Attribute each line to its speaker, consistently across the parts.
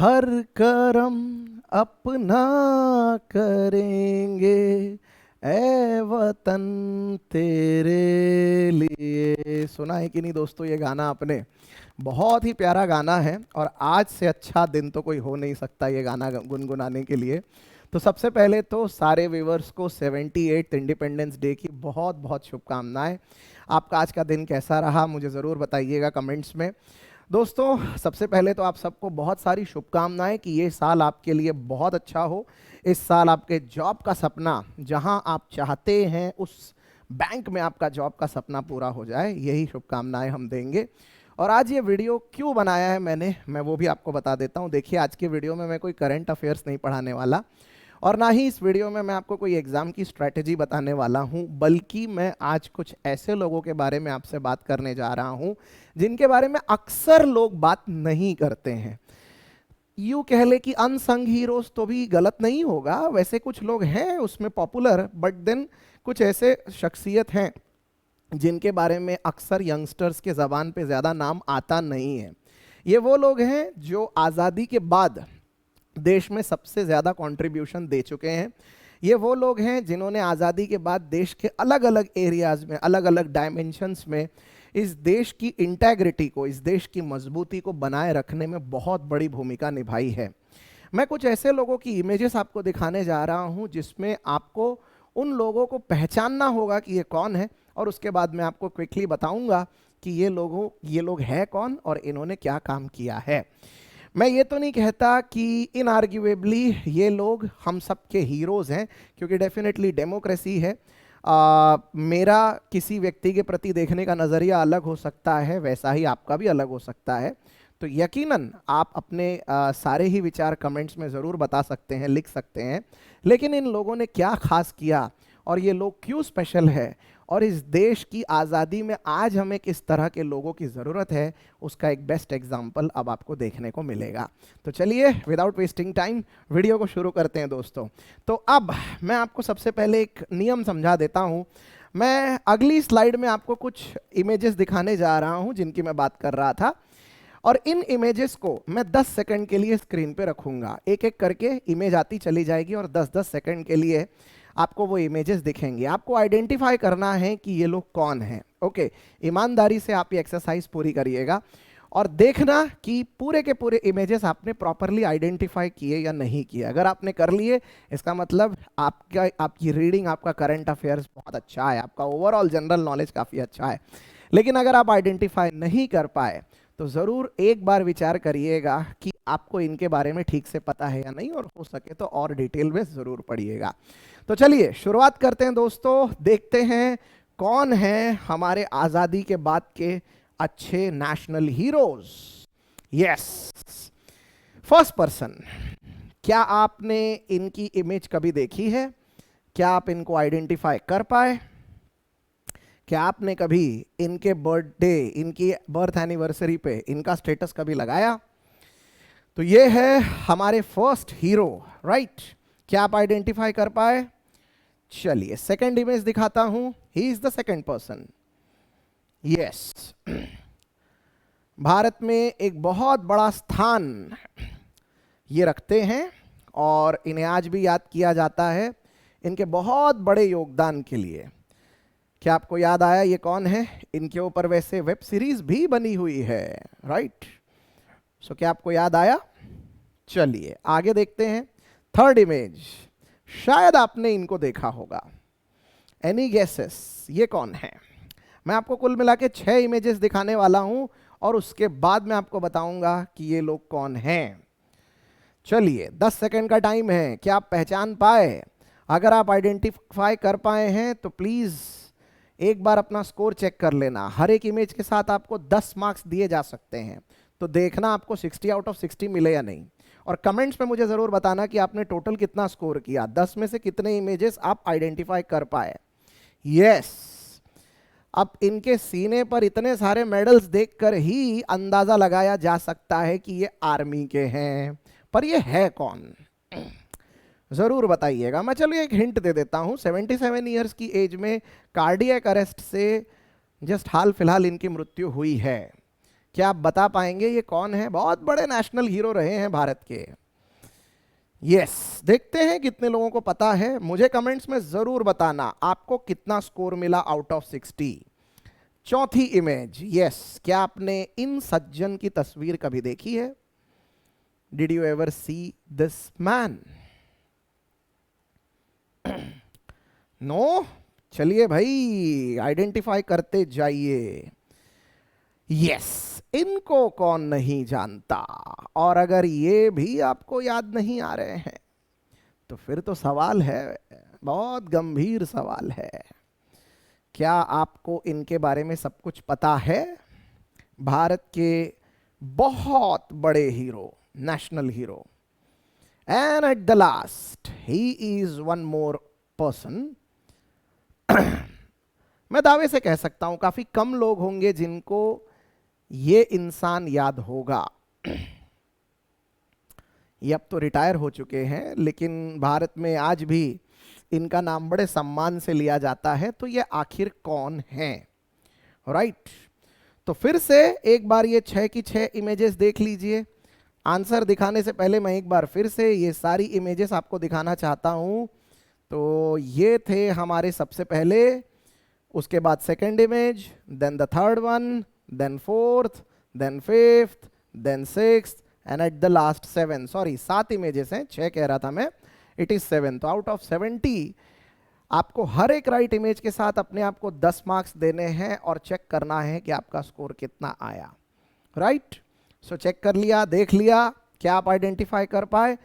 Speaker 1: हर करम अपना करेंगे, ए वतन तेरे लिए। सुना है कि नहीं दोस्तों ये गाना आपने? बहुत ही प्यारा गाना है और आज से अच्छा दिन तो कोई हो नहीं सकता ये गाना गुनगुनाने के लिए। तो सबसे पहले तो सारे व्यूवर्स को 78th इंडिपेंडेंस डे की बहुत बहुत शुभकामनाएं। आपका आज का दिन कैसा रहा मुझे ज़रूर बताइएगा कमेंट्स में। दोस्तों सबसे पहले तो आप सबको बहुत सारी शुभकामनाएं कि ये साल आपके लिए बहुत अच्छा हो। इस साल आपके जॉब का सपना, जहां आप चाहते हैं उस बैंक में आपका जॉब का सपना पूरा हो जाए, यही शुभकामनाएं हम देंगे। और आज ये वीडियो क्यों बनाया है मैं वो भी आपको बता देता हूँ। देखिए आज के वीडियो में मैं कोई करंट अफेयर्स नहीं पढ़ाने वाला और ना ही इस वीडियो में मैं आपको कोई एग्जाम की स्ट्रैटेजी बताने वाला हूं, बल्कि मैं आज कुछ ऐसे लोगों के बारे में आपसे बात करने जा रहा हूं जिनके बारे में अक्सर लोग बात नहीं करते हैं। यूं कह ले कि अनसंग हीरोज तो भी गलत नहीं होगा, वैसे कुछ लोग हैं उसमें पॉपुलर, बट देन कुछ ऐसे शख्सियत हैं जिनके बारे में अक्सर यंगस्टर्स के ज़बान पे ज़्यादा नाम आता नहीं है। ये वो लोग हैं जो आज़ादी के बाद देश में सबसे ज़्यादा कंट्रीब्यूशन दे चुके हैं। ये वो लोग हैं जिन्होंने आज़ादी के बाद देश के अलग अलग एरियाज़ में, अलग अलग डायमेंशंस में इस देश की इंटेग्रिटी को, इस देश की मजबूती को बनाए रखने में बहुत बड़ी भूमिका निभाई है। मैं कुछ ऐसे लोगों की इमेजेस आपको दिखाने जा रहा हूं जिसमें आपको उन लोगों को पहचानना होगा कि ये कौन है, और उसके बाद मैं आपको क्विकली बताऊंगा कि ये लोग हैं कौन और इन्होंने क्या काम किया है। मैं ये तो नहीं कहता कि इनआर्ग्यूएबली ये लोग हम सब के हीरोज़ हैं, क्योंकि डेफिनेटली डेमोक्रेसी है। मेरा किसी व्यक्ति के प्रति देखने का नज़रिया अलग हो सकता है, वैसा ही आपका भी अलग हो सकता है। तो यकीनन आप अपने सारे ही विचार कमेंट्स में ज़रूर बता सकते हैं, लिख सकते हैं। लेकिन इन लोगों ने क्या खास किया और ये लोग क्यों स्पेशल है और इस देश की आज़ादी में आज हमें किस तरह के लोगों की ज़रूरत है, उसका एक बेस्ट एग्जाम्पल अब आपको देखने को मिलेगा। तो चलिए विदाउट वेस्टिंग टाइम वीडियो को शुरू करते हैं दोस्तों। तो अब मैं आपको सबसे पहले एक नियम समझा देता हूँ। मैं अगली स्लाइड में आपको कुछ इमेजेस दिखाने जा रहा हूँ जिनकी मैं बात कर रहा था, और इन इमेजेस को मैं 10 सेकंड के लिए स्क्रीन पे रखूंगा। एक एक करके इमेज आती चली जाएगी और 10-10 सेकंड के लिए आपको वो इमेजेस दिखेंगे। आपको आइडेंटिफाई करना है कि ये लोग कौन हैं। ओके, ईमानदारी से आप ये एक्सरसाइज पूरी करिएगा और देखना कि पूरे के पूरे इमेजेस आपने प्रॉपरली आइडेंटिफाई किए या नहीं किए। अगर आपने कर लिए, इसका मतलब आपकी रीडिंग, आपका करंट अफेयर्स बहुत अच्छा है, आपका ओवरऑल जनरल नॉलेज काफ़ी अच्छा है। लेकिन अगर आप आइडेंटिफाई नहीं कर पाए तो ज़रूर एक बार विचार करिएगा कि आपको इनके बारे में ठीक से पता है या नहीं, और हो सके तो और डिटेल में ज़रूर पढ़िएगा। तो चलिए शुरुआत करते हैं दोस्तों, देखते हैं कौन है हमारे आज़ादी के बाद के अच्छे national heroes. Yes, first person. क्या आपने इनकी इमेज कभी देखी है? क्या आप इनको आइडेंटिफाई कर पाए? क्या आपने कभी इनके बर्थडे, इनकी बर्थ एनिवर्सरी पे इनका स्टेटस कभी लगाया? तो ये है हमारे फर्स्ट हीरो, राइट? क्या आप आइडेंटिफाई कर पाए? चलिए सेकंड इमेज दिखाता हूं। He is the second person. Yes, Bharat में एक बहुत बड़ा स्थान ये रखते हैं और इन्हें आज भी याद किया जाता है इनके बहुत बड़े योगदान के लिए। क्या आपको याद आया ये कौन है? इनके ऊपर वैसे वेब सीरीज भी बनी हुई है, राइट? सो क्या आपको याद आया? चलिए आगे देखते हैं। थर्ड इमेज, शायद आपने इनको देखा होगा। एनी गेसेस, ये कौन है? मैं आपको कुल मिला के 6 इमेजेस दिखाने वाला हूं और उसके बाद मैं आपको बताऊंगा कि ये लोग कौन हैं। चलिए 10 सेकंड का टाइम है। क्या आप पहचान पाए? अगर आप आइडेंटिफाई कर पाए हैं तो प्लीज एक बार अपना स्कोर चेक कर लेना। हर एक इमेज के साथ आपको 10 मार्क्स दिए जा सकते हैं, तो देखना आपको 60 आउट ऑफ 60 मिले या नहीं। और कमेंट्स में मुझे ज़रूर बताना कि आपने टोटल कितना स्कोर किया, 10 में से कितने इमेजेस आप आइडेंटिफाई कर पाए। यस, अब इनके सीने पर इतने सारे मेडल्स देखकर ही अंदाज़ा लगाया जा सकता है कि ये आर्मी के हैं, पर ये है कौन? ज़रूर बताइएगा। मैं चलिए एक हिंट दे देता हूँ। 77 ईयर्स की एज में कार्डियक अरेस्ट से जस्ट हाल फिलहाल इनकी मृत्यु हुई है। क्या आप बता पाएंगे ये कौन है? बहुत बड़े नेशनल हीरो रहे हैं भारत के। यस, देखते हैं कितने लोगों को पता है। मुझे कमेंट्स में जरूर बताना आपको कितना स्कोर मिला आउट ऑफ 60। चौथी इमेज, यस, क्या आपने इन सज्जन की तस्वीर कभी देखी है? Did you ever see this man? No? चलिए भाई, आइडेंटिफाई करते जाइए। यस, इनको कौन नहीं जानता? और अगर ये भी आपको याद नहीं आ रहे हैं तो फिर तो सवाल है, बहुत गंभीर सवाल है। क्या आपको इनके बारे में सब कुछ पता है? भारत के बहुत बड़े hero, national hero. And at the last he is one more person. मैं दावे से कह सकता हूं काफी कम लोग होंगे जिनको ये इंसान याद होगा। ये अब तो रिटायर हो चुके हैं, लेकिन भारत में आज भी इनका नाम बड़े सम्मान से लिया जाता है। तो ये आखिर कौन है? राइट, तो फिर से एक बार ये 6 की 6 इमेजेस देख लीजिए। आंसर दिखाने से पहले मैं एक बार फिर से ये सारी इमेजेस आपको दिखाना चाहता हूं। तो ये थे हमारे सबसे पहले, उसके बाद second image, then the third one, then fourth, then fifth, then sixth and at the last 7। Sorry, 7 images हैं, 6 कह रहा था मैं, इट इज 7। तो आउट ऑफ 70 आपको हर एक राइट इमेज के साथ अपने आप को 10 मार्क्स देने हैं और चेक करना है कि आपका स्कोर कितना आया। राइट, सो चेक कर लिया, देख लिया, क्या आप आइडेंटिफाई कर पाए?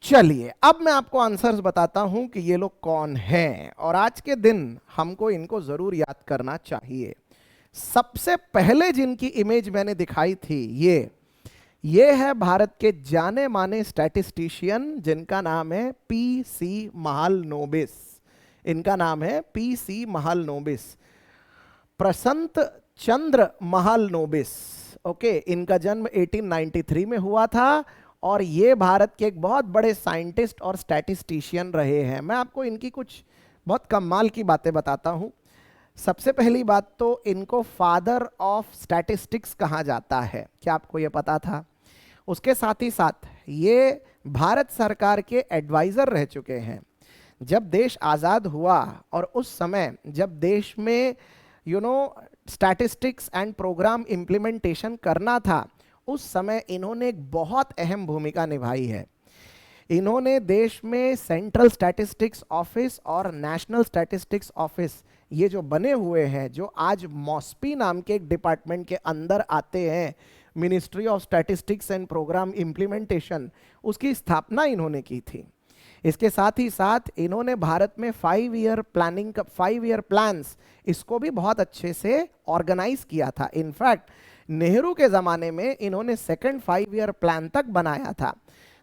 Speaker 1: चलिए अब मैं आपको आंसर्स बताता हूं कि ये लोग कौन हैं, और आज के दिन हमको इनको जरूर याद करना चाहिए। सबसे पहले जिनकी इमेज मैंने दिखाई थी, ये है भारत के जाने माने स्टैटिस्टिशियन जिनका नाम है पीसी महालनोबिस। इनका नाम है पीसी महालनोबिस, प्रसंत चंद्र महालनोबिस। ओके, इनका जन्म 1893 में हुआ था और ये भारत के एक बहुत बड़े साइंटिस्ट और स्टैटिस्टिशियन रहे हैं। मैं आपको इनकी कुछ बहुत कमाल की बातें बताता हूं। सबसे पहली बात तो इनको फादर ऑफ स्टैटिस्टिक्स कहा जाता है। क्या आपको ये पता था? उसके साथ ही साथ ये भारत सरकार के एडवाइजर रह चुके हैं। जब देश आज़ाद हुआ और उस समय जब देश में स्टैटिस्टिक्स एंड प्रोग्राम इम्प्लीमेंटेशन करना था, उस समय इन्होंने एक बहुत अहम भूमिका निभाई है। इन्होंने देश में सेंट्रल स्टैटिस्टिक्स ऑफिस और नेशनल स्टैटिस्टिक्स ऑफिस, ये जो बने हुए हैं, जो आज मॉस्पी नाम के एक डिपार्टमेंट के अंदर आते हैं, ministry of statistics and programme implementation, उसकी स्थापना इन्होंने की थी। इसके साथ ही साथ इन्होंने भारत में 5 ईयर प्लानिंग, 5 ईयर प्लान्स, इसको भी बहुत अच्छे से ऑर्गेनाइज किया था। इनफैक्ट नेहरू के ज़माने में इन्होंने सेकंड 5 ईयर प्लान तक बनाया था।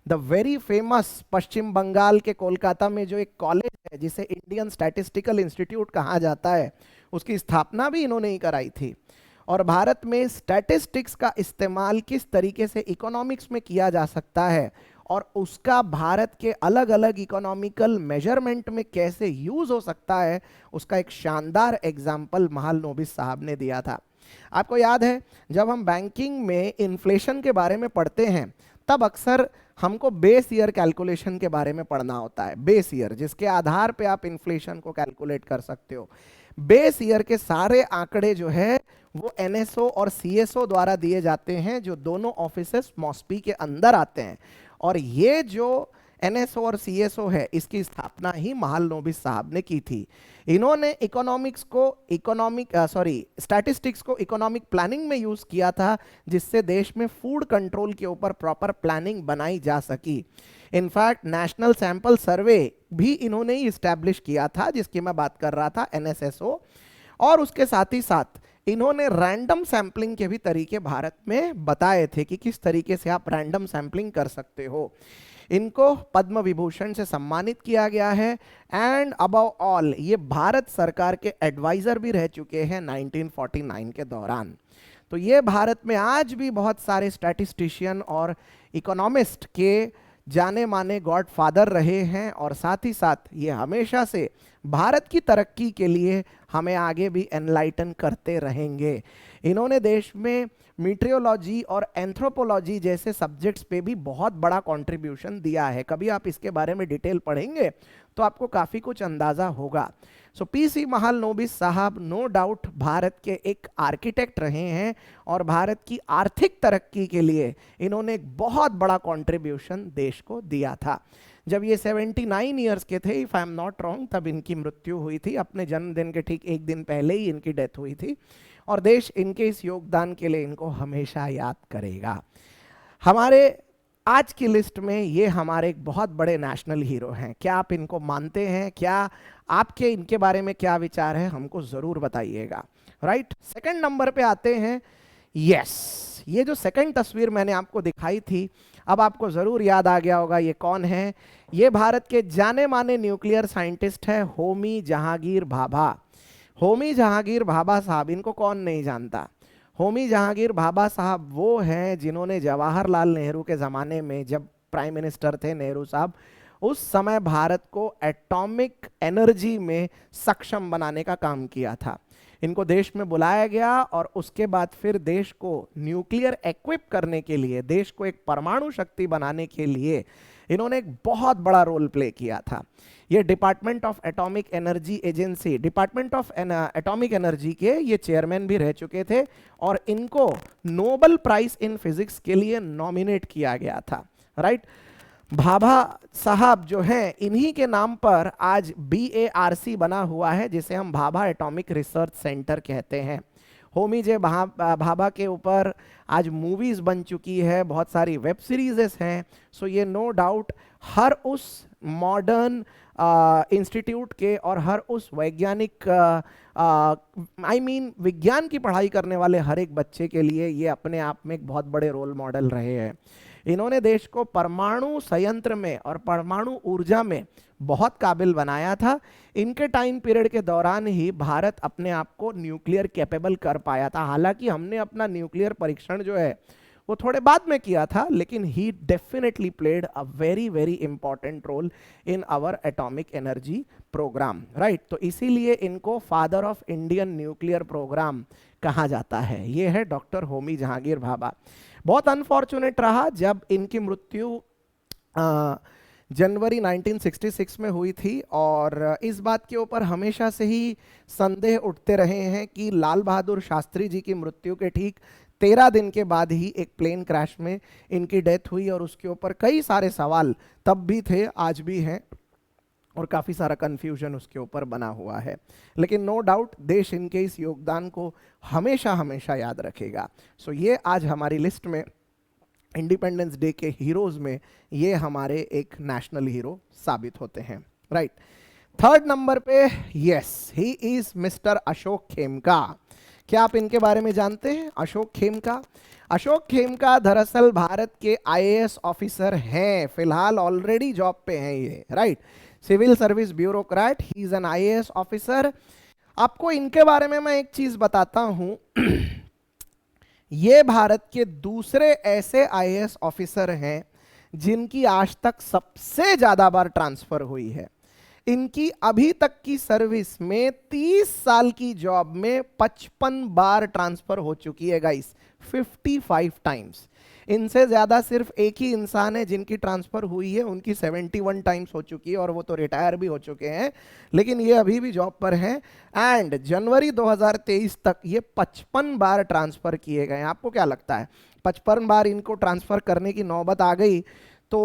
Speaker 1: द वेरी फेमस पश्चिम बंगाल के कोलकाता में जो एक कॉलेज है जिसे इंडियन स्टैटिस्टिकल इंस्टीट्यूट कहा जाता है, उसकी स्थापना भी इन्होंने ही कराई थी। और भारत में स्टैटिस्टिक्स का इस्तेमाल किस तरीके से इकोनॉमिक्स में किया जा सकता है और उसका भारत के अलग अलग इकोनॉमिकल मेजरमेंट में कैसे यूज हो सकता है, उसका एक शानदार एग्जाम्पल महालनोबिस साहब ने दिया था। आपको याद है जब हम बैंकिंग में इन्फ्लेशन के बारे में पढ़ते हैं तब अक्सर हमको बेस ईयर कैलकुलेशन के बारे में पढ़ना होता है। बेस ईयर जिसके आधार पे आप इन्फ्लेशन को कैलकुलेट कर सकते हो। बेस ईयर के सारे आंकड़े जो है वो एनएसओ और सीएसओ द्वारा दिए जाते हैं, जो दोनों ऑफिसेस मॉस्पी के अंदर आते हैं। और ये जो एनएसओ और सीएसओ है, इसकी स्थापना ही महालनोबिस साहब ने की थी। इन्होंने स्टैटिस्टिक्स को इकोनॉमिक प्लानिंग में यूज किया था, जिससे देश में फूड कंट्रोल के ऊपर प्रॉपर प्लानिंग बनाई जा सकी। इनफैक्ट नेशनल सैंपल सर्वे भी इन्होंने ही इस्टेब्लिश किया था, जिसकी मैं बात कर रहा था, एनएसएसओ। और उसके साथ ही साथ इन्होंने रैंडम सैंपलिंग के भी तरीके भारत में बताए थे कि किस तरीके से आप रैंडम सैंपलिंग कर सकते हो। इनको पद्म विभूषण से सम्मानित किया गया है। एंड अबव ऑल ये भारत सरकार के एडवाइजर भी रह चुके हैं 1949 के दौरान। तो ये भारत में आज भी बहुत सारे स्टैटिस्टिशियन और इकोनॉमिस्ट के जाने माने गॉडफादर रहे हैं, और साथ ही साथ ये हमेशा से भारत की तरक्की के लिए हमें आगे भी एनलाइटन करते रहेंगे। इन्होंने देश में मीटरियोलॉजी और एंथ्रोपोलॉजी जैसे सब्जेक्ट्स पे भी बहुत बड़ा कंट्रीब्यूशन दिया है। कभी आप इसके बारे में डिटेल पढ़ेंगे तो आपको काफ़ी कुछ अंदाज़ा होगा। सो पीसी महालनोबिस साहब नो डाउट भारत के एक आर्किटेक्ट रहे हैं और भारत की आर्थिक तरक्की के लिए इन्होंने एक बहुत बड़ा कंट्रीब्यूशन देश को दिया था। जब ये 79 ईयर्स के थे, if I am not wrong, तब इनकी मृत्यु हुई थी। अपने जन्मदिन के ठीक एक दिन पहले ही इनकी डेथ हुई थी और देश इनके इस योगदान के लिए इनको हमेशा याद करेगा। हमारे आज की लिस्ट में ये हमारे एक बहुत बड़े नेशनल हीरो हैं। क्या आप इनको मानते हैं? क्या आपके इनके बारे में क्या विचार है? हमको ज़रूर बताइएगा। राइट, सेकंड नंबर पे आते हैं। यस, ये जो सेकंड तस्वीर मैंने आपको दिखाई थी, अब आपको ज़रूर याद आ गया होगा ये कौन है। ये भारत के जाने माने न्यूक्लियर साइंटिस्ट है होमी जहांगीर भाभा। होमी जहांगीर भाभा साहब, इनको कौन नहीं जानता। होमी जहांगीर भाभा साहब वो हैं जिन्होंने जवाहरलाल नेहरू के ज़माने में, जब प्राइम मिनिस्टर थे नेहरू साहब, उस समय भारत को एटॉमिक एनर्जी में सक्षम बनाने का काम किया था। इनको देश में बुलाया गया और उसके बाद फिर देश को न्यूक्लियर एक्विप करने के लिए, देश को एक परमाणु शक्ति बनाने के लिए इन्होंने एक बहुत बड़ा रोल प्ले किया था। ये department of atomic energy agency, department of atomic energy के ये चेयरमैन भी रह चुके थे और इनको नोबेल प्राइज इन फिजिक्स के लिए नॉमिनेट किया गया था। राइट, भाभा साहब जो हैं, इन्हीं के नाम पर आज BARC बना हुआ है, जिसे हम भाभा एटॉमिक रिसर्च सेंटर कहते हैं। होमी जे भाभा के ऊपर आज मूवीज बन चुकी है, बहुत सारी वेब सीरीजेस हैं। सो ये नो डाउट हर उस मॉडर्न इंस्टीट्यूट के और हर उस वैज्ञानिक विज्ञान की पढ़ाई करने वाले हर एक बच्चे के लिए ये अपने आप में एक बहुत बड़े रोल मॉडल रहे हैं। इन्होंने देश को परमाणु संयंत्र में और परमाणु ऊर्जा में बहुत काबिल बनाया था। इनके टाइम पीरियड के दौरान ही भारत अपने आप को न्यूक्लियर कैपेबल कर पाया था। हालांकि हमने अपना न्यूक्लियर परीक्षण जो है वो थोड़े बाद में किया था, लेकिन he definitely played a very very important role in our atomic energy programme. Right, तो इसीलिए इनको father of Indian nuclear programme कहा जाता है। ये है डॉक्टर होमी जहांगीर भाभा। बहुत अनफॉर्चुनेट रहा जब इनकी मृत्यु जनवरी 1966 में हुई थी और इस बात के ऊपर हमेशा से ही संदेह उठते रहे हैं कि लाल बहादुर शास्त्री जी की मृत्यु के ठीक 13 दिन के बाद ही एक प्लेन क्रैश में इनकी डेथ हुई और उसके ऊपर कई सारे सवाल तब भी थे, आज भी हैं और काफ़ी सारा कन्फ्यूजन उसके ऊपर बना हुआ है। लेकिन नो डाउट देश इनके इस योगदान को हमेशा हमेशा याद रखेगा। सो ये आज हमारी लिस्ट में इंडिपेंडेंस डे के हीरोज़ में ये हमारे एक नेशनल हीरो साबित होते हैं। राइट, थर्ड नंबर पे, yes, he is mister Ashok Khemka. क्या आप इनके बारे में जानते हैं? अशोक खेमका, अशोक खेमका दरअसल भारत के IAS ऑफिसर हैं, फिलहाल ऑलरेडी जॉब पे हैं ये। Right, civil service bureaucrat, he is an IAS officer. आपको इनके बारे में मैं एक चीज बताता हूं ये भारत के दूसरे ऐसे IAS ऑफिसर हैं जिनकी आज तक सबसे ज्यादा बार ट्रांसफर हुई है। इनकी अभी तक की सर्विस में 30 साल की जॉब में 55 बार ट्रांसफर हो चुकी है गाइस, 55 टाइम्स। इनसे ज़्यादा सिर्फ एक ही इंसान है जिनकी ट्रांसफ़र हुई है, उनकी 71 टाइम्स हो चुकी है और वो तो रिटायर भी हो चुके हैं, लेकिन ये अभी भी जॉब पर हैं। एंड जनवरी 2023 तक ये 55 बार ट्रांसफ़र किए गए हैं। आपको क्या लगता है 55 बार इनको ट्रांसफ़र करने की नौबत आ गई तो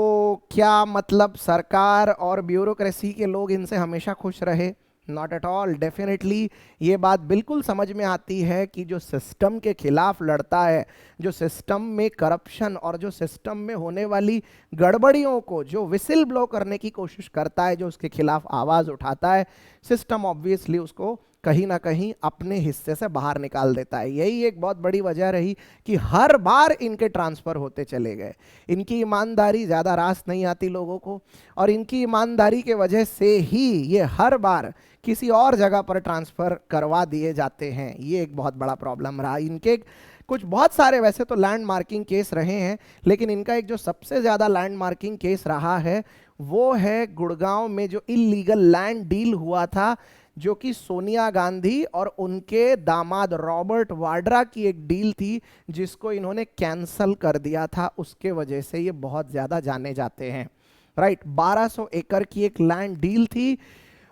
Speaker 1: क्या मतलब सरकार और ब्यूरोक्रेसी के लोग इनसे हमेशा खुश रहे? Not at all. डेफिनेटली ये बात बिल्कुल समझ में आती है कि जो सिस्टम के खिलाफ लड़ता है, जो सिस्टम में करप्शन और जो सिस्टम में होने वाली गड़बड़ियों को जो विसिल ब्लो करने की कोशिश करता है, जो उसके खिलाफ आवाज़ उठाता है, सिस्टम ऑब्वियसली उसको कहीं ना कहीं अपने हिस्से से बाहर निकाल देता है। यही एक बहुत बड़ी वजह रही कि हर बार इनके ट्रांसफ़र होते चले गए। इनकी ईमानदारी ज़्यादा रास नहीं आती लोगों को और इनकी ईमानदारी के वजह से ही ये हर बार किसी और जगह पर ट्रांसफ़र करवा दिए जाते हैं। ये एक बहुत बड़ा प्रॉब्लम रहा। इनके कुछ बहुत सारे वैसे तो लैंड मार्किंग केस रहे हैं, लेकिन इनका एक जो सबसे ज़्यादा लैंड मार्किंग केस रहा है वो है गुड़गांव में जो इलीगल लैंड डील हुआ था, जो कि सोनिया गांधी और उनके दामाद रॉबर्ट वाड्रा की एक डील थी, जिसको इन्होंने कैंसल कर दिया था। उसके वजह से ये बहुत ज्यादा जाने जाते हैं। राइट, 1200 एकड़ की एक लैंड डील थी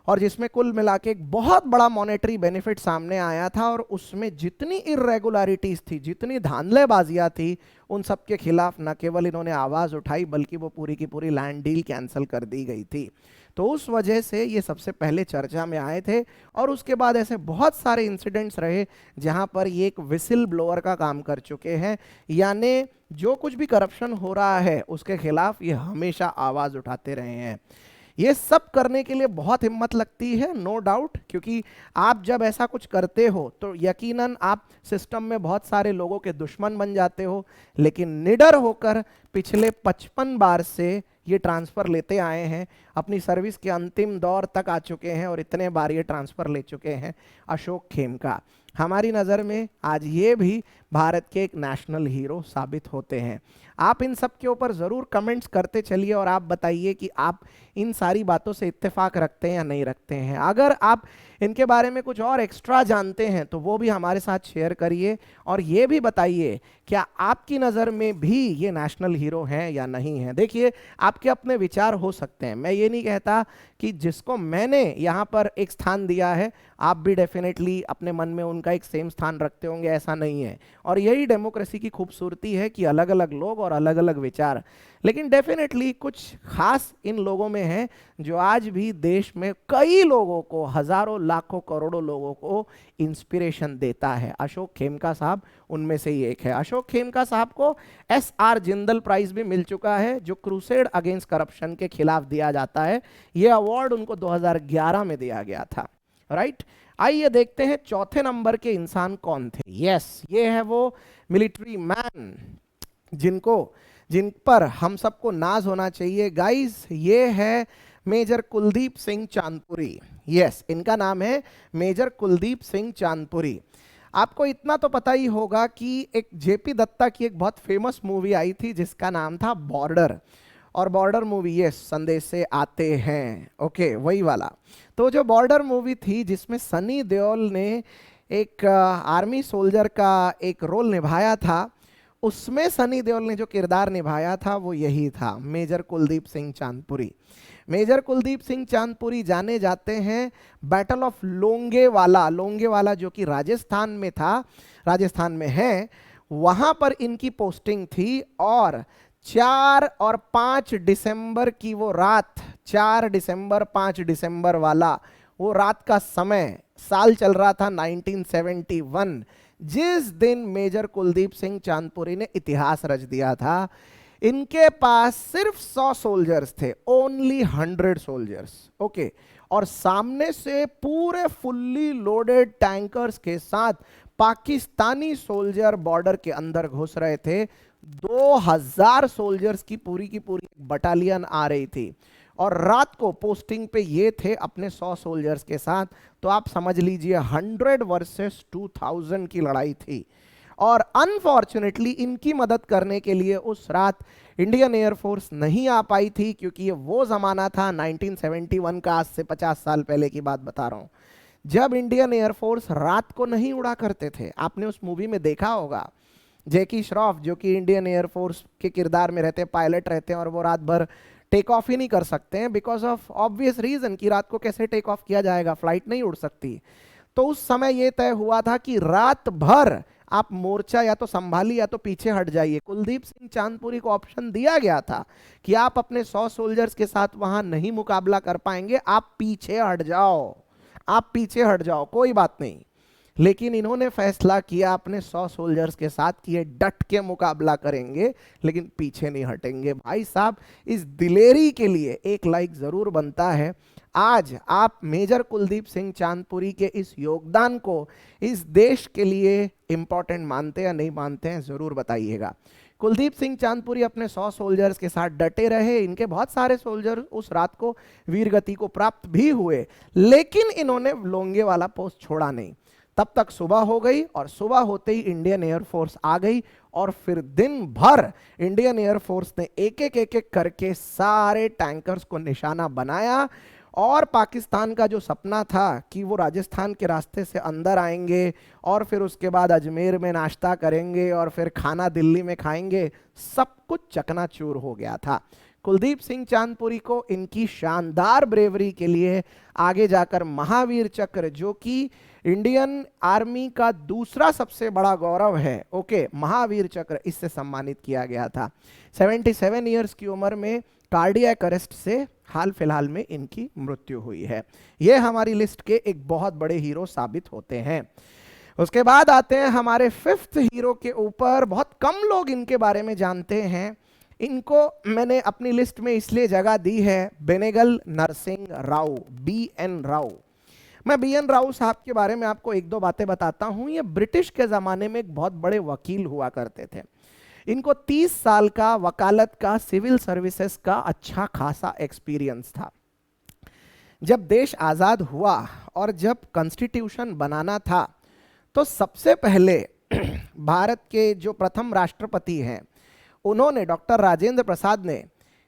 Speaker 1: और जिसमें कुल मिला के एक बहुत बड़ा मॉनेटरी बेनिफिट सामने आया था, और उसमें जितनी इरेगुलरिटीज थी, जितनी धांधलेबाजियां थी, उन सब के खिलाफ न केवल इन्होंने आवाज उठाई बल्कि वो पूरी की पूरी लैंड डील कैंसिल कर दी गई थी। तो उस वजह से ये सबसे पहले चर्चा में आए थे, और उसके बाद ऐसे बहुत सारे इंसिडेंट्स रहे जहां पर ये एक विसिल ब्लोअर का काम कर चुके हैं, यानी जो कुछ भी करप्शन हो रहा है उसके खिलाफ ये हमेशा आवाज उठाते रहे हैं। ये सब करने के लिए बहुत हिम्मत लगती है, नो डाउट, क्योंकि आप जब ऐसा कुछ करते हो तो यकीनन आप सिस्टम में बहुत सारे लोगों के दुश्मन बन जाते हो। लेकिन निडर होकर पिछले 55 बार से ये ट्रांसफर लेते आए हैं, अपनी सर्विस के अंतिम दौर तक आ चुके हैं और इतने बार ये ट्रांसफर ले चुके हैं अशोक खेमका। हमारी नज़र में आज ये भी भारत के एक नेशनल हीरो साबित होते हैं। आप इन सब के ऊपर ज़रूर कमेंट्स करते चलिए और आप बताइए कि आप इन सारी बातों से इत्तेफाक रखते हैं या नहीं रखते हैं। अगर आप इनके बारे में कुछ और एक्स्ट्रा जानते हैं तो वो भी हमारे साथ शेयर करिए, और ये भी बताइए क्या आपकी नज़र में भी ये नेशनल हीरो हैं या नहीं हैं। देखिए, आपके अपने विचार हो सकते हैं, मैं ये नहीं कहता कि जिसको मैंने यहाँ पर एक स्थान दिया है आप भी डेफिनेटली अपने मन में उनका एक सेम स्थान रखते होंगे, ऐसा नहीं है। और यही डेमोक्रेसी की खूबसूरती है कि अलग अलग लोग और अलग अलग विचार, लेकिन डेफिनेटली कुछ खास इन लोगों में है जो आज भी देश में कई लोगों को, हजारों लाखों करोड़ों लोगों को इंस्पिरेशन देता है। अशोक खेमका साहब उनमें से ही एक है। अशोक खेमका साहब को SR जिंदल प्राइज भी मिल चुका है, जो क्रूसेड अगेंस्ट करप्शन के खिलाफ दिया जाता है। यह अवार्ड उनको 2011 में दिया गया था। राइट, आइए देखते हैं चौथे नंबर के इंसान कौन थे। यस, ये है वो मिलिट्री मैन जिन पर हम सबको नाज होना चाहिए। गाइस, ये है मेजर कुलदीप सिंह चांदपुरी। यस, इनका नाम है मेजर कुलदीप सिंह चांदपुरी। आपको इतना तो पता ही होगा कि एक JP दत्ता की एक बहुत फेमस मूवी आई थी जिसका नाम था बॉर्डर, और बॉर्डर मूवी ये संदेश से आते हैं, ओके, वही वाला। तो जो बॉर्डर मूवी थी जिसमें सनी देओल ने एक आर्मी सोल्जर का एक रोल निभाया था, उसमें सनी देओल ने जो किरदार निभाया था वो यही था, मेजर कुलदीप सिंह चांदपुरी। मेजर कुलदीप सिंह चांदपुरी जाने जाते हैं बैटल ऑफ लोंगेवाला जो कि राजस्थान में था, राजस्थान में है, वहां पर इनकी पोस्टिंग थी। और 4 और 5 दिसंबर की वो रात, 4 दिसंबर 5 दिसंबर वाला वो रात का समय, साल चल रहा था 1971, जिस दिन मेजर कुलदीप सिंह चांदपुरी ने इतिहास रच दिया था। इनके पास सिर्फ 100 सोल्जर्स थे, ओनली 100 सोल्जर्स, ओके, और सामने से पूरे फुल्ली लोडेड टैंकर्स के साथ पाकिस्तानी सोल्जर बॉर्डर के अंदर घुस रहे थे। 2000 सोल्जर्स की पूरी बटालियन आ रही थी, और रात को पोस्टिंग पे ये थे अपने 100 सोल्जर्स के साथ। तो आप समझ लीजिए 100 वर्सेस 2000 की लड़ाई थी। और अनफॉर्चुनेटली इनकी मदद करने के लिए उस रात इंडियन एयरफोर्स नहीं आ पाई थी, क्योंकि ये वो ज़माना था 1971 का, आज से 50 साल पहले की बात बता रहा हूँ, जब इंडियन एयरफोर्स रात को नहीं उड़ा करते थे। आपने उस मूवी में देखा होगा, जैकी श्रॉफ जो कि इंडियन एयरफोर्स के किरदार में रहते हैं, पायलट रहते हैं, और वो रात भर टेक ऑफ ही नहीं कर सकते हैं बिकॉज ऑफ ऑब्वियस रीजन कि रात को कैसे टेक ऑफ किया जाएगा, फ्लाइट नहीं उड़ सकती। तो उस समय ये तय हुआ था कि रात भर आप मोर्चा या तो संभाली या तो पीछे हट जाइए। कुलदीप सिंह चांदपुरी को ऑप्शन दिया गया था कि आप अपने 100 सोल्जर्स के साथ वहां नहीं मुकाबला कर पाएंगे, आप पीछे हट जाओ, आप पीछे हट जाओ, कोई बात नहीं। लेकिन इन्होंने फैसला किया अपने 100 सोल्जर्स के साथ कि ये डट के मुकाबला करेंगे, लेकिन पीछे नहीं हटेंगे। भाई साहब, इस दिलेरी के लिए एक लाइक जरूर बनता है। आज आप मेजर कुलदीप सिंह चांदपुरी के इस योगदान को इस देश के लिए इंपॉर्टेंट मानते या नहीं मानते हैं, जरूर बताइएगा। कुलदीप सिंह चांदपुरी अपने 100 सोल्जर्स के साथ डटे रहे। इनके बहुत सारे सोल्जर उस रात को वीरगति को प्राप्त भी हुए, लेकिन इन्होंने लोंगेवाला पोस्ट छोड़ा नहीं। तब तक सुबह हो गई, और सुबह होते ही इंडियन एयरफोर्स आ गई, और फिर दिन भर इंडियन एयरफोर्स ने एक एक करके सारे टैंकर्स को निशाना बनाया। और पाकिस्तान का जो सपना था कि वो राजस्थान के रास्ते से अंदर आएंगे और फिर उसके बाद अजमेर में नाश्ता करेंगे और फिर खाना दिल्ली में खाएंगे, सब कुछ चकनाचूर हो गया था। कुलदीप सिंह चांदपुरी को इनकी शानदार ब्रेवरी के लिए आगे जाकर महावीर चक्र, जो कि इंडियन आर्मी का दूसरा सबसे बड़ा गौरव है, ओके, महावीर चक्र, इससे सम्मानित किया गया था। 77 इयर्स की उम्र में कार्डियक अरेस्ट से हाल फिलहाल में इनकी मृत्यु हुई है। ये हमारी लिस्ट के एक बहुत बड़े हीरो साबित होते हैं। उसके बाद आते हैं हमारे फिफ्थ हीरो के ऊपर। बहुत कम लोग इनके बारे में जानते हैं। इनको मैंने अपनी लिस्ट में इसलिए जगह दी है, बेनेगल नरसिंह राव, BN राव। मैं BN राव साहब के बारे में आपको एक दो बातें बताता हूं। ये ब्रिटिश के ज़माने में एक बहुत बड़े वकील हुआ करते थे। इनको 30 साल का वकालत का, सिविल सर्विसेज का अच्छा खासा एक्सपीरियंस था। जब देश आज़ाद हुआ और जब कॉन्स्टिट्यूशन बनाना था, तो सबसे पहले भारत के जो प्रथम राष्ट्रपति हैं, उन्होंने, डॉक्टर राजेंद्र प्रसाद ने,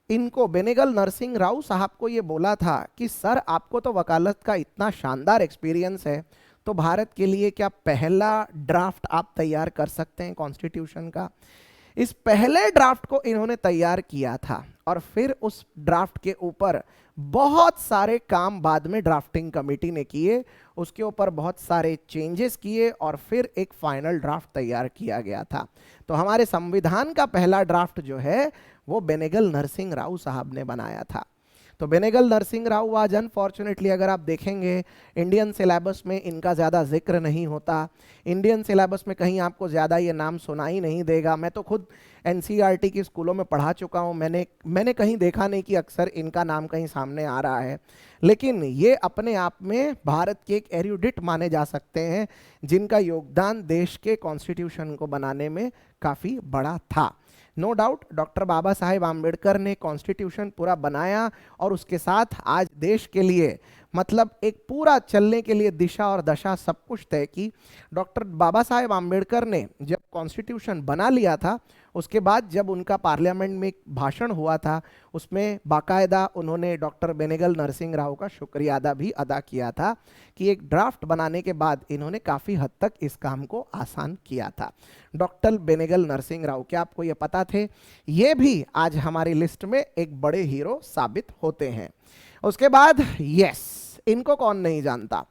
Speaker 1: इनको, बेनेगल नरसिंह राव साहब को ये बोला था कि सर, आपको तो वकालत का इतना शानदार एक्सपीरियंस है, तो भारत के लिए क्या पहला ड्राफ्ट आप तैयार कर सकते हैं कॉन्स्टिट्यूशन का। इस पहले ड्राफ्ट को इन्होंने तैयार किया था और फिर उस ड्राफ्ट के ऊपर बहुत सारे काम बाद में ड्राफ्टिंग कमेटी ने किए, उसके ऊपर बहुत सारे चेंजेस किए और फिर एक फाइनल ड्राफ्ट तैयार किया गया था। तो हमारे संविधान का पहला ड्राफ्ट जो है वो बेनेगल नरसिंह राव साहब ने बनाया था। तो बेनेगल नरसिंह राव आज अनफॉर्चुनेटली अगर आप देखेंगे, इंडियन सिलेबस में इनका ज़्यादा जिक्र नहीं होता। इंडियन सिलेबस में कहीं आपको ज़्यादा ये नाम सुनाई नहीं देगा। मैं तो खुद NCERT की स्कूलों में पढ़ा चुका हूँ, मैंने कहीं देखा नहीं कि अक्सर इनका नाम कहीं सामने आ रहा है। लेकिन ये अपने आप में भारत के एक एरुडिट माने जा सकते हैं, जिनका योगदान देश के कॉन्स्टिट्यूशन को बनाने में काफ़ी बड़ा था। No doubt doctor Baba Saheb Ambedkar ने कॉन्स्टिट्यूशन पूरा बनाया और उसके साथ आज देश के लिए, मतलब एक पूरा चलने के लिए दिशा और दशा सब कुछ तय की। डॉक्टर बाबा साहेब आम्बेडकर ने जब कॉन्स्टिट्यूशन बना लिया था, उसके बाद जब उनका पार्लियामेंट में एक भाषण हुआ था, उसमें बाकायदा उन्होंने डॉक्टर बेनेगल नरसिंह राव का शुक्रिया भी अदा किया था कि एक ड्राफ्ट बनाने के बाद इन्होंने काफ़ी हद तक इस काम को आसान किया था। डॉक्टर बेनेगल नरसिंह राव, क्या आपको ये पता थे? ये भी आज हमारी लिस्ट में एक बड़े हीरो साबित होते हैं। उसके बाद यस, इनको कौन नहीं जानता,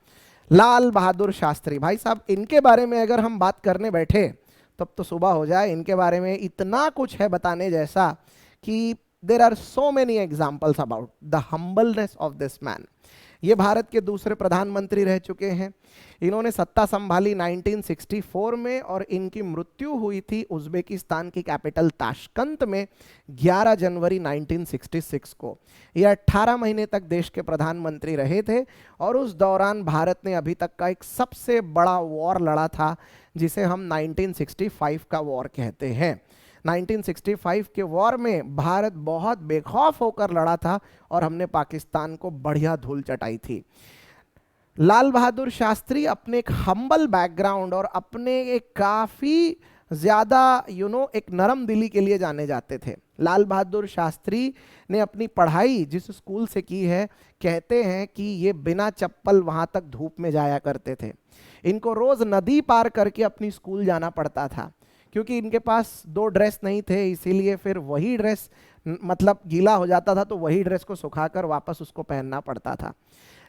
Speaker 1: लाल बहादुर शास्त्री। भाई साहब, इनके बारे में अगर हम बात करने बैठे तब तो सुबह हो जाए। इनके बारे में इतना कुछ है बताने जैसा कि there are so many examples about the humbleness of this man. ये भारत के दूसरे प्रधानमंत्री रह चुके हैं। इन्होंने सत्ता संभाली 1964 में और इनकी मृत्यु हुई थी उज्बेकिस्तान की कैपिटल ताशकंद में 11 जनवरी 1966 को। ये 18 महीने तक देश के प्रधानमंत्री रहे थे और उस दौरान भारत ने अभी तक का एक सबसे बड़ा वॉर लड़ा था, जिसे हम 1965 का वॉर कहते हैं। 1965 के वॉर में भारत बहुत बेखौफ होकर लड़ा था और हमने पाकिस्तान को बढ़िया धूल चटाई थी। लाल बहादुर शास्त्री अपने एक हम्बल बैकग्राउंड और अपने एक काफ़ी ज़्यादा एक नरम दिली के लिए जाने जाते थे। लाल बहादुर शास्त्री ने अपनी पढ़ाई जिस स्कूल से की है, कहते हैं कि ये बिना चप्पल वहाँ तक धूप में जाया करते थे। इनको रोज़ नदी पार करके अपनी स्कूल जाना पड़ता था, क्योंकि इनके पास 2 ड्रेस नहीं थे, इसीलिए फिर वही ड्रेस, मतलब गीला हो जाता था तो वही ड्रेस को सुखाकर वापस उसको पहनना पड़ता था।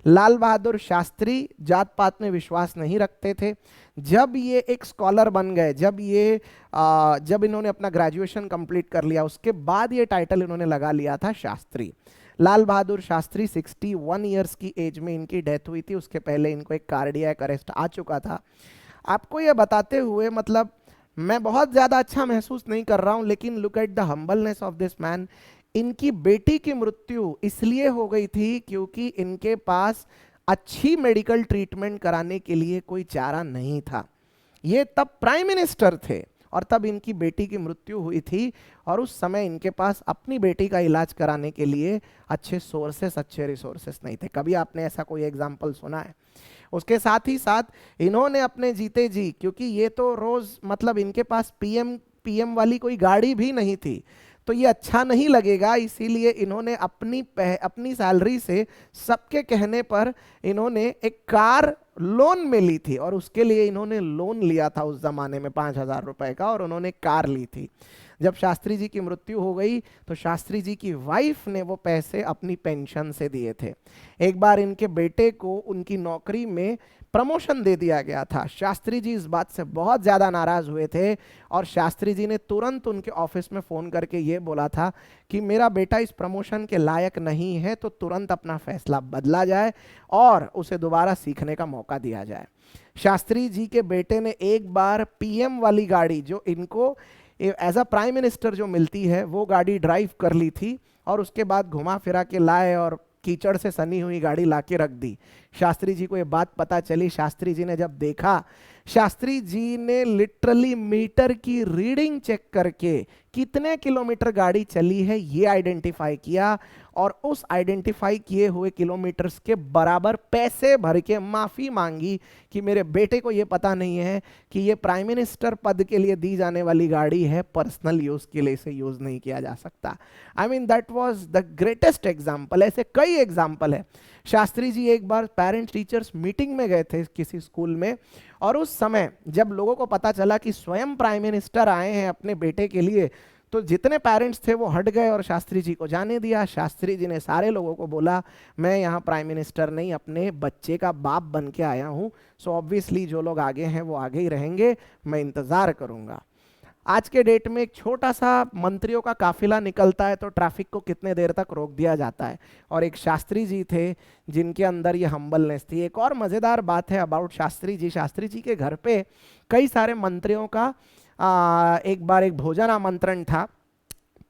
Speaker 1: लाल बहादुर शास्त्री जात पात में विश्वास नहीं रखते थे। जब ये एक स्कॉलर बन गए, जब इन्होंने अपना ग्रेजुएशन कंप्लीट कर लिया, उसके बाद ये टाइटल इन्होंने लगा लिया था शास्त्री। लाल बहादुर शास्त्री 61 ईयर्स की एज में इनकी डेथ हुई थी। उसके पहले इनको एक कार्डियक अरेस्ट आ चुका था। आपको ये बताते हुए, मतलब मैं बहुत ज़्यादा अच्छा महसूस नहीं कर रहा हूँ, लेकिन look at the humbleness of this man. इनकी बेटी की मृत्यु इसलिए हो गई थी क्योंकि इनके पास अच्छी मेडिकल ट्रीटमेंट कराने के लिए कोई चारा नहीं था। ये तब प्राइम मिनिस्टर थे और तब इनकी बेटी की मृत्यु हुई थी और उस समय इनके पास अपनी बेटी का इलाज कराने के लिए अच्छे सोर्सेस, अच्छे रिसोर्सेस नहीं थे। कभी आपने ऐसा कोई एग्जाम्पल सुना है? उसके साथ ही साथ इन्होंने अपने जीते जी, क्योंकि ये तो रोज़, मतलब इनके पास पीएम वाली कोई गाड़ी भी नहीं थी, तो ये अच्छा नहीं लगेगा, इसीलिए इन्होंने अपनी सैलरी से सबके कहने पर इन्होंने एक कार लोन में ली थी, और उसके लिए इन्होंने लोन लिया था उस जमाने में 5,000 रुपए का, और उन्होंने कार ली थी। जब शास्त्री जी की मृत्यु हो गई तो शास्त्री जी की वाइफ ने वो पैसे अपनी पेंशन से दिए थे। एक बार इनके बेटे को उनकी नौकरी में प्रमोशन दे दिया गया था। शास्त्री जी इस बात से बहुत ज़्यादा नाराज़ हुए थे, और शास्त्री जी ने तुरंत उनके ऑफिस में फ़ोन करके ये बोला था कि मेरा बेटा इस प्रमोशन के लायक नहीं है, तो तुरंत अपना फैसला बदला जाए और उसे दोबारा सीखने का मौका दिया जाए। शास्त्री जी के बेटे ने एक बार पीएम वाली गाड़ी, जो इनको एज अ प्राइम मिनिस्टर जो मिलती है, वो गाड़ी ड्राइव कर ली थी, और उसके बाद घुमा फिरा के लाए और कीचड़ से सनी हुई गाड़ी लाके रख दी। शास्त्री जी को ये बात पता चली। शास्त्री जी ने जब देखा, शास्त्री जी ने लिटरली मीटर की रीडिंग चेक करके कितने किलोमीटर गाड़ी चली है ये आइडेंटिफाई किया, और उस आइडेंटिफाई किए हुए किलोमीटर्स के बराबर पैसे भर के माफ़ी मांगी कि मेरे बेटे को ये पता नहीं है कि ये प्राइम मिनिस्टर पद के लिए दी जाने वाली गाड़ी है, पर्सनल यूज़ के लिए इसे यूज़ नहीं किया जा सकता। I mean that was the greatest example. ऐसे कई एग्जाम्पल है। शास्त्री जी एक बार पेरेंट्स टीचर्स मीटिंग में गए थे किसी स्कूल में, और उस समय जब लोगों को पता चला कि स्वयं प्राइम मिनिस्टर आए हैं अपने बेटे के लिए, तो जितने पेरेंट्स थे वो हट गए और शास्त्री जी को जाने दिया। शास्त्री जी ने सारे लोगों को बोला, मैं यहाँ प्राइम मिनिस्टर नहीं, अपने बच्चे का बाप बन के आया हूँ, सो ऑब्वियसली जो लोग आगे हैं वो आगे ही रहेंगे, मैं इंतज़ार करूँगा। आज के डेट में एक छोटा सा मंत्रियों का काफिला निकलता है तो ट्रैफिक को कितने देर तक रोक दिया जाता है, और एक शास्त्री जी थे जिनके अंदर ये हम्बलनेस थी। एक और मज़ेदार बात है अबाउट शास्त्री जी, शास्त्री जी के घर पे कई सारे मंत्रियों का एक बार एक भोजन आमंत्रण था।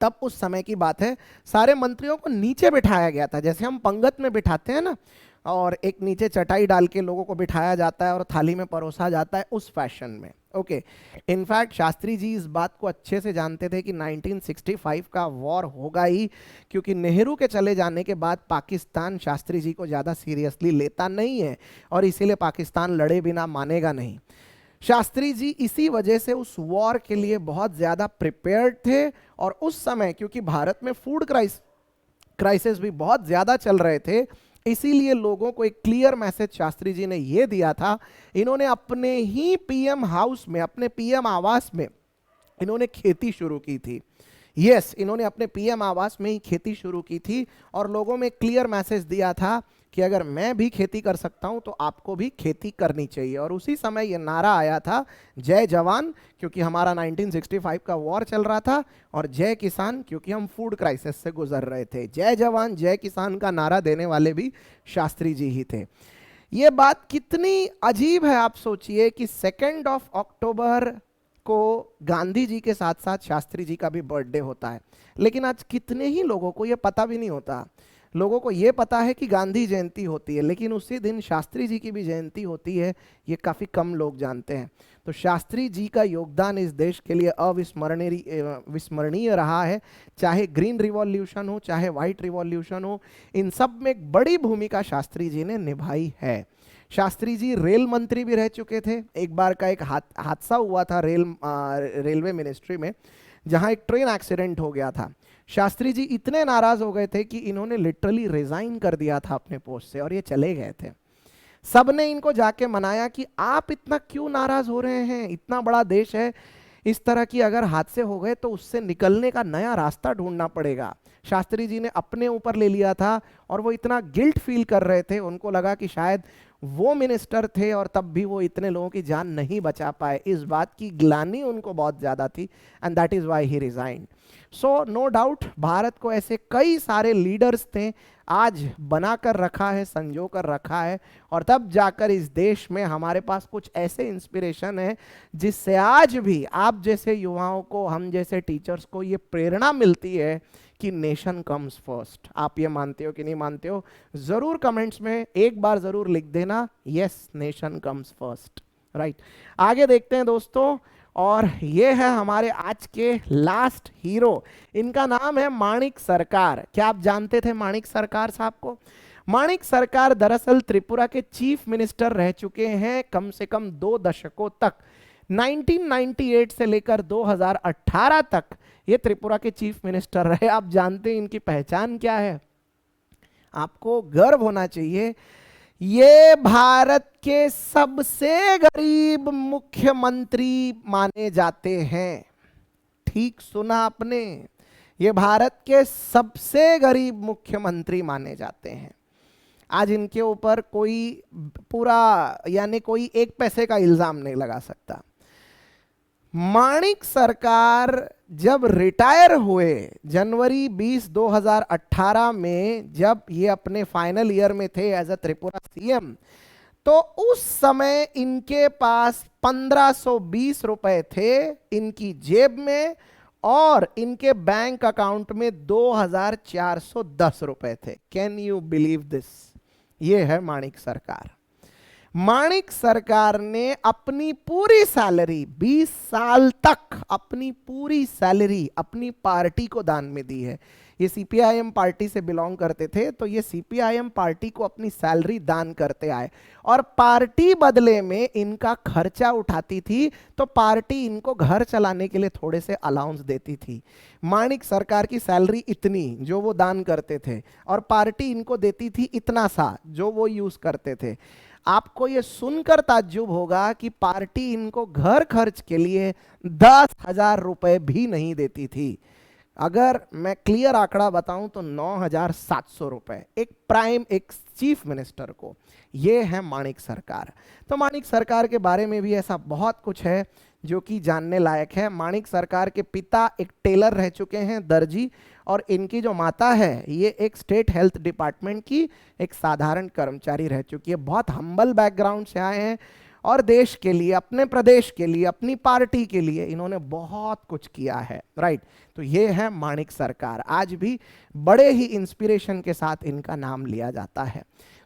Speaker 1: तब उस समय की बात है, सारे मंत्रियों को नीचे बिठाया गया था, जैसे हम पंगत में बिठाते हैं ना, और एक नीचे चटाई डाल के लोगों को बिठाया जाता है और थाली में परोसा जाता है, उस फैशन में। ओके, इनफैक्ट शास्त्री जी इस बात को अच्छे से जानते थे कि 1965 का वॉर होगा ही, क्योंकि नेहरू के चले जाने के बाद पाकिस्तान शास्त्री जी को ज़्यादा सीरियसली लेता नहीं है, और इसीलिए पाकिस्तान लड़े बिना मानेगा नहीं। शास्त्री जी इसी वजह से उस वॉर के लिए बहुत ज़्यादा प्रिपेयर्ड थे, और उस समय क्योंकि भारत में फूड क्राइसिस भी बहुत ज़्यादा चल रहे थे, इसीलिए लोगों को एक क्लियर मैसेज शास्त्री जी ने ये दिया था। इन्होंने अपने ही पीएम हाउस में, अपने पीएम आवास में इन्होंने खेती शुरू की थी। यस, इन्होंने अपने पीएम आवास में ही खेती शुरू की थी, और लोगों में क्लियर मैसेज दिया था कि अगर मैं भी खेती कर सकता हूं तो आपको भी खेती करनी चाहिए। और उसी समय ये नारा आया था, जय जवान, क्योंकि हमारा 1965 का वॉर चल रहा था, और जय किसान, क्योंकि हम फूड क्राइसिस से गुजर रहे थे। जय जवान जय किसान का नारा देने वाले भी शास्त्री जी ही थे। ये बात कितनी अजीब है, आप सोचिए कि 2 अक्टूबर को गांधी जी के साथ साथ शास्त्री जी का भी बर्थडे होता है, लेकिन आज कितने ही लोगों को ये पता भी नहीं होता। लोगों को ये पता है कि गांधी जयंती होती है, लेकिन उसी दिन शास्त्री जी की भी जयंती होती है, ये काफ़ी कम लोग जानते हैं। तो शास्त्री जी का योगदान इस देश के लिए अविस्मरणीय रहा है। चाहे ग्रीन रिवॉल्यूशन हो, चाहे वाइट रिवॉल्यूशन हो, इन सब में एक बड़ी भूमिका शास्त्री जी ने निभाई है। शास्त्री जी रेल मंत्री भी रह चुके थे। एक बार का एक हादसा हुआ था रेलवे मिनिस्ट्री में, जहां एक ट्रेन एक्सीडेंट हो गया था। शास्त्री जी इतने नाराज हो गए थे कि इन्होंने लिटरली रिजाइन कर दिया था अपने पोस्ट से, और ये चले गए थे। सबने इनको जाके मनाया कि आप इतना क्यों नाराज हो रहे हैं, इतना बड़ा देश है, इस तरह की अगर हादसे हो गए तो उससे निकलने का नया रास्ता ढूंढना पड़ेगा। शास्त्री जी ने अपने ऊपर ले लिया था, और वो इतना गिल्ट फील कर रहे थे, उनको लगा कि शायद वो मिनिस्टर थे और तब भी वो इतने लोगों की जान नहीं बचा पाए। इस बात की ग्लानि उनको बहुत ज़्यादा थी, and that is why he resigned. So no doubt Bharat को ऐसे कई सारे लीडर्स थे, आज बना कर रखा है, संजो कर रखा है, और तब जाकर इस देश में हमारे पास कुछ ऐसे इंस्पिरेशन है जिससे आज भी आप जैसे युवाओं को, हम जैसे टीचर्स को ये प्रेरणा मिलती है कि नेशन कम्स फर्स्ट। आप ये मानते हो कि नहीं मानते हो, जरूर कमेंट्स में एक बार जरूर लिख देना, yes nation comes first, right. आगे देखते हैं दोस्तों, और ये है हमारे आज के लास्ट हीरो। इनका नाम है माणिक सरकार। क्या आप जानते थे माणिक सरकार साहब को? माणिक सरकार दरअसल त्रिपुरा के चीफ मिनिस्टर रह चुके हैं कम से कम 2 दशकों तक। 1998 से लेकर 2018 तक ये त्रिपुरा के चीफ मिनिस्टर रहे, आप जानते हैं इनकी पहचान क्या है, आपको गर्व होना चाहिए। ये भारत के सबसे गरीब मुख्यमंत्री माने जाते हैं। ठीक सुना आपने, ये भारत के सबसे गरीब मुख्यमंत्री माने जाते हैं। आज इनके ऊपर कोई पूरा यानी कोई एक पैसे का इल्जाम नहीं लगा सकता। माणिक सरकार जब रिटायर हुए जनवरी 20, 2018 में, जब ये अपने फाइनल ईयर में थे एज अ त्रिपुरा सीएम, तो उस समय इनके पास 1520 रुपए थे इनकी जेब में, और इनके बैंक अकाउंट में 2410 रुपए थे। Can you believe this? ये है माणिक सरकार। माणिक सरकार ने अपनी पूरी सैलरी 20 साल तक अपनी पूरी सैलरी अपनी पार्टी को दान में दी है। ये सीपीआईएम पार्टी से बिलोंग करते थे, तो ये सीपीआईएम पार्टी को अपनी सैलरी दान करते आए, और पार्टी बदले में इनका खर्चा उठाती थी, तो पार्टी इनको घर चलाने के लिए थोड़े से अलाउंस देती थी। माणिक सरकार की सैलरी इतनी जो वो दान करते थे, और पार्टी इनको देती थी इतना सा जो वो यूज करते थे। आपको ये सुनकर ताज्जुब होगा कि पार्टी इनको घर खर्च के लिए 10,000 रुपए भी नहीं देती थी। अगर मैं क्लियर आंकड़ा बताऊं तो 9,700 रुपए एक चीफ मिनिस्टर को। ये है माणिक सरकार। तो माणिक सरकार के बारे में भी ऐसा बहुत कुछ है जो कि जानने लायक है। माणिक सरकार के पिता एक टेलर रह चुके हैं, दर्जी, और इनकी जो माता है ये एक स्टेट हेल्थ डिपार्टमेंट की एक साधारण कर्मचारी रह चुकी है। बहुत हम्बल बैकग्राउंड से आए हैं, और देश के लिए, अपने प्रदेश के लिए, अपनी पार्टी के लिए इन्होंने बहुत कुछ किया है, राइट। तो ये है माणिक सरकार। आज भी बड़े ही इंस्पिरेशन के साथ इनका नाम लिया जाता है।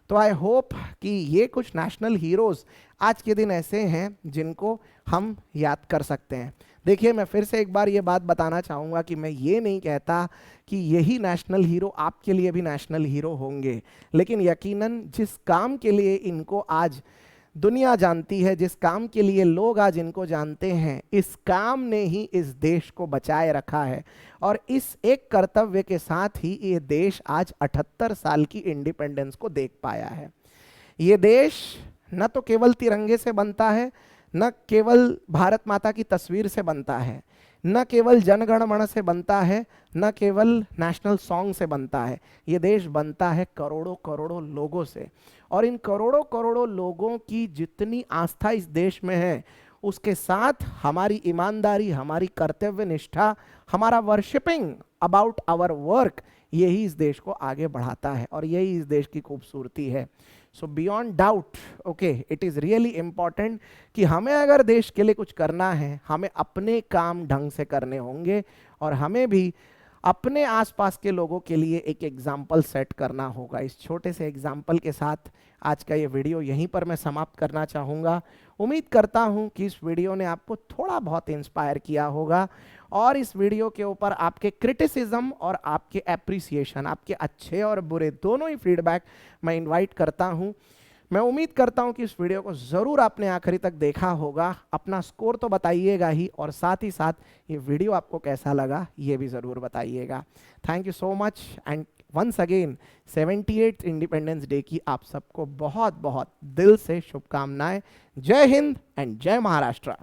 Speaker 1: तो आई होप कि ये कुछ नेशनल हीरोज आज के दिन ऐसे हैं जिनको हम याद कर सकते हैं। देखिए, मैं फिर से एक बार ये बात बताना चाहूँगा कि मैं ये नहीं कहता कि यही नेशनल हीरो आपके लिए भी नेशनल हीरो होंगे, लेकिन यकीनन जिस काम के लिए इनको आज दुनिया जानती है, जिस काम के लिए लोग आज इनको जानते हैं, इस काम ने ही इस देश को बचाए रखा है। और इस एक कर्तव्य के साथ ही ये देश आज 78 साल की इंडिपेंडेंस को देख पाया है। ये देश न तो केवल तिरंगे से बनता है, न केवल भारत माता की तस्वीर से बनता है, न केवल जनगण मन से बनता है, न केवल नेशनल सॉन्ग से बनता है। ये देश बनता है करोड़ों करोड़ों लोगों से, और इन करोड़ों करोड़ों लोगों की जितनी आस्था इस देश में है, उसके साथ हमारी ईमानदारी, हमारी कर्तव्य निष्ठा, हमारा वर्शिपिंग अबाउट आवर वर्क, यही इस देश को आगे बढ़ाता है, और यही इस देश की खूबसूरती है। सो beyond doubt, okay, it is really important कि हमें अगर देश के लिए कुछ करना है, हमें अपने काम ढंग से करने होंगे, और हमें भी अपने आसपास के लोगों के लिए एक एग्जाम्पल सेट करना होगा। इस छोटे से एग्जाम्पल के साथ आज का ये वीडियो यहीं पर मैं समाप्त करना चाहूँगा। उम्मीद करता हूँ कि इस वीडियो ने आपको थोड़ा बहुत इंस्पायर किया होगा, और इस वीडियो के ऊपर आपके क्रिटिसिज्म और आपके एप्रिसिएशन, आपके अच्छे और बुरे दोनों ही फीडबैक मैं इनवाइट करता हूँ। मैं उम्मीद करता हूँ कि इस वीडियो को ज़रूर आपने आखिरी तक देखा होगा। अपना स्कोर तो बताइएगा ही, और साथ ही साथ ये वीडियो आपको कैसा लगा ये भी ज़रूर बताइएगा। Thank you so much, and once again 78th independence day की आप सबको बहुत बहुत दिल से शुभकामनाएं। जय हिंद एंड जय महाराष्ट्र।